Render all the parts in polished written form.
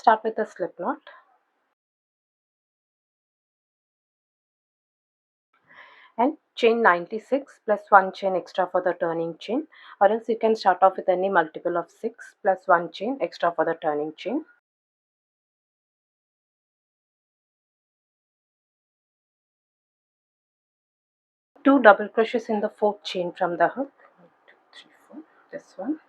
start with a slip knot. And chain 96 plus 1 chain extra for the turning chain, or else you can start off with any multiple of 6 plus 1 chain extra for the turning chain. Two double crochets in the fourth chain from the hook. 1, 2, 3, 4. This one.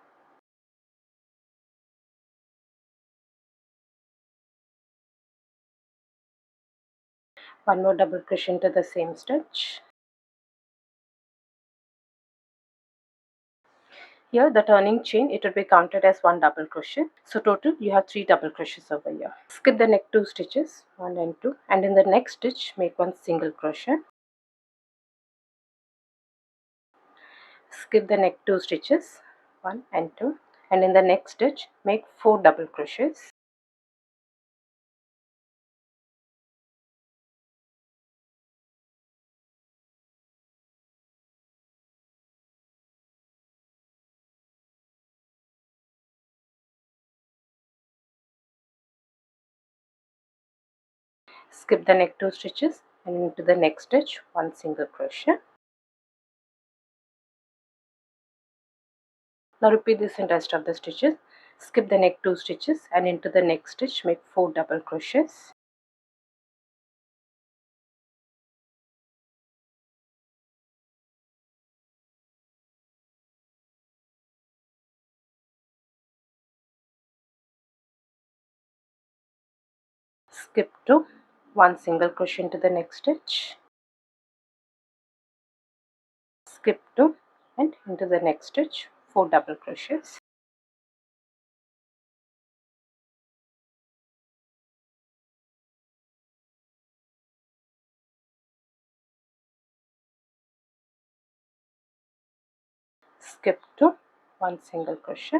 One more double crochet into the same stitch. Here the turning chain, it will be counted as 1 double crochet. So total you have 3 double crochets over here. Skip the next 2 stitches, 1 and 2, and in the next stitch make 1 single crochet. Skip the next 2 stitches, 1 and 2, and in the next stitch make 4 double crochets. Skip the next 2 stitches and into the next stitch 1 single crochet. Now repeat this in rest of the stitches. Skip the next 2 stitches and into the next stitch make 4 double crochets. Skip to 1 single crochet into the next stitch. Skip to and into the next stitch 4 double crochets. Skip to 1 single crochet.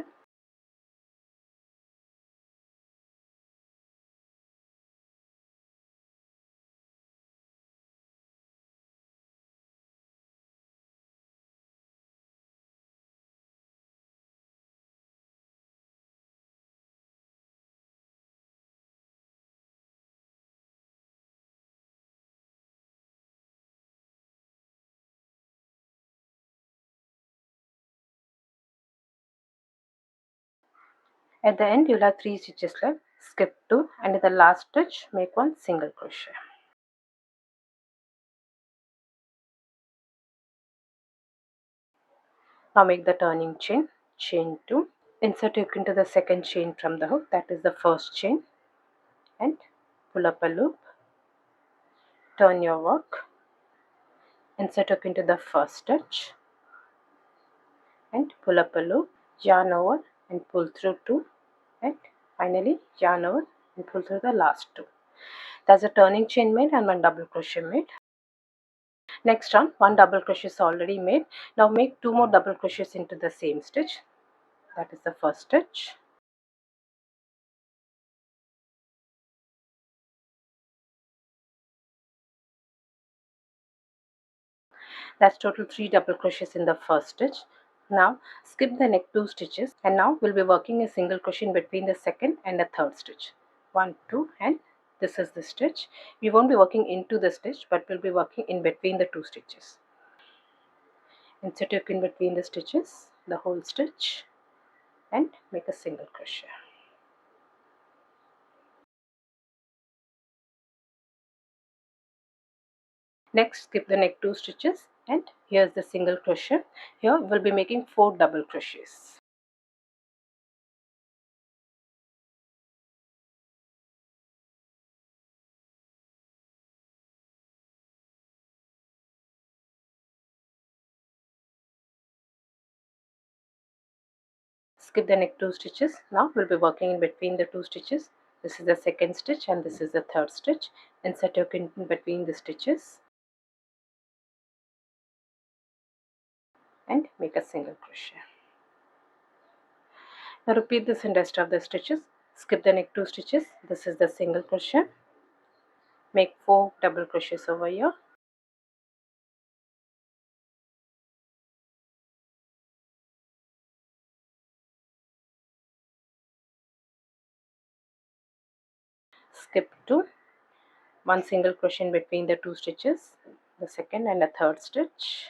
At the end you'll have 3 stitches left. Skip 2 and in the last stitch make 1 single crochet. Now make the turning chain, chain 2, insert hook into the second chain from the hook, that is the first chain, and pull up a loop, turn your work, insert hook into the first stitch and pull up a loop, yarn over and pull through 2, and finally yarn over and pull through the last 2. That's a turning chain made and 1 double crochet made. Next round 1 double crochet is already made. Now make 2 more double crochets into the same stitch, that is the first stitch. That's total 3 double crochets in the first stitch. Now skip the next 2 stitches and now we'll be working a single crochet in between the second and the third stitch. 1, 2, and this is the stitch. We won't be working into the stitch but we'll be working in between the 2 stitches. Insert hook in between the stitches, the whole stitch, and make a single crochet. Next skip the next 2 stitches and here's the single crochet. Here we'll be making 4 double crochets. Skip the next 2 stitches. Now we'll be working in between the 2 stitches. This is the second stitch and this is the third stitch. Insert hook in between the stitches and make a single crochet. Now repeat this in rest of the stitches. Skip the next 2 stitches. This is the single crochet. Make 4 double crochets over here. skip 2, 1 single crochet in between the 2 stitches, the second and the third stitch,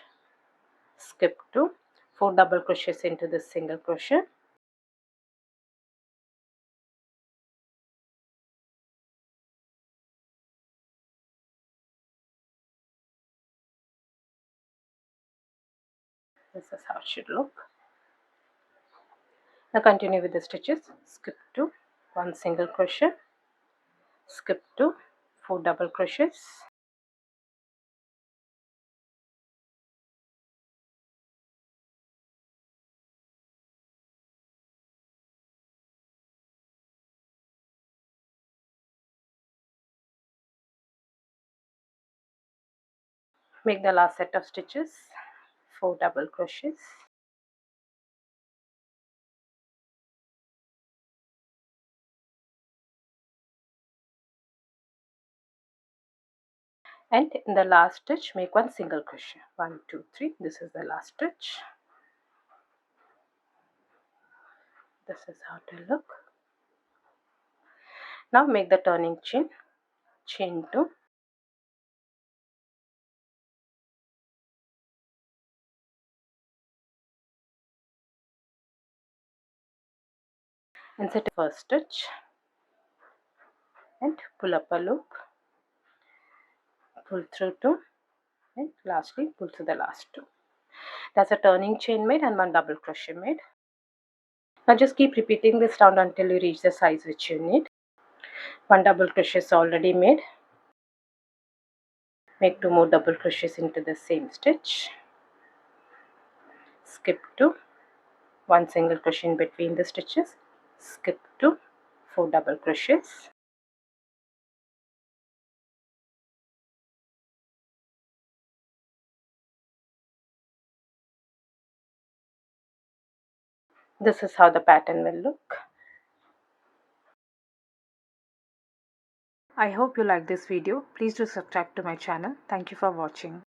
skip 2, 4 double crochets into this single crochet, this is how it should look. Now continue with the stitches, skip 2, 1 single crochet, skip 2, 4 double crochets, make the last set of stitches, 4 double crochets, and in the last stitch make 1 single crochet, 1 2 3, this is the last stitch. This is how it will look. Now make the turning chain, chain 2, insert the first stitch and pull up a loop, pull through 2, and lastly pull through the last 2. That's a turning chain made and 1 double crochet made. Now just keep repeating this round until you reach the size which you need. 1 double crochet is already made. Make 2 more double crochets into the same stitch, skip 2, 1 single crochet in between the stitches, skip 2, 4 double crochets, this is how the pattern will look. I hope you like this video. Please do subscribe to my channel. Thank you for watching.